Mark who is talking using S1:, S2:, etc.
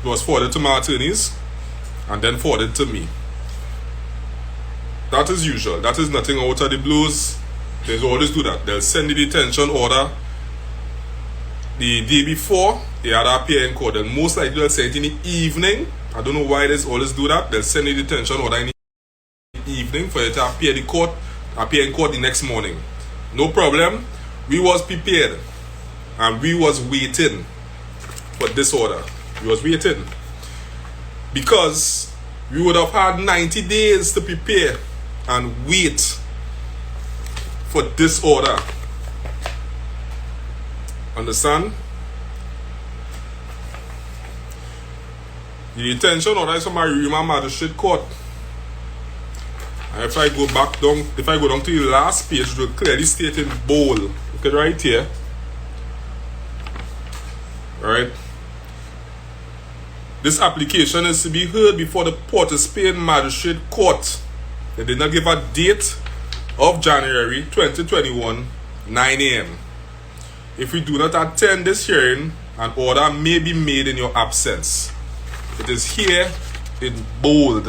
S1: was forwarded to my attorneys and then forwarded to me. That is usual. That is nothing out of the blues. They always do that. They'll send the detention order the day before they had to appear in court. Then most likely they'll send it in the evening. I don't know why they always do that. They'll send the detention order in the evening for you to appear in court the next morning. No problem. We was prepared and we was waiting for this order. We was waiting because we would have had 90 days to prepare and wait for this order. Understand? The detention order is from Arima Magistrate Court. And if I go down to the last page, it will clearly state in bold. Look at right here. Alright. This application is to be heard before the Port of Spain Magistrate Court. They did not give a date of January 2021, 9 a.m. If we do not attend this hearing, an order may be made in your absence. It is here in bold.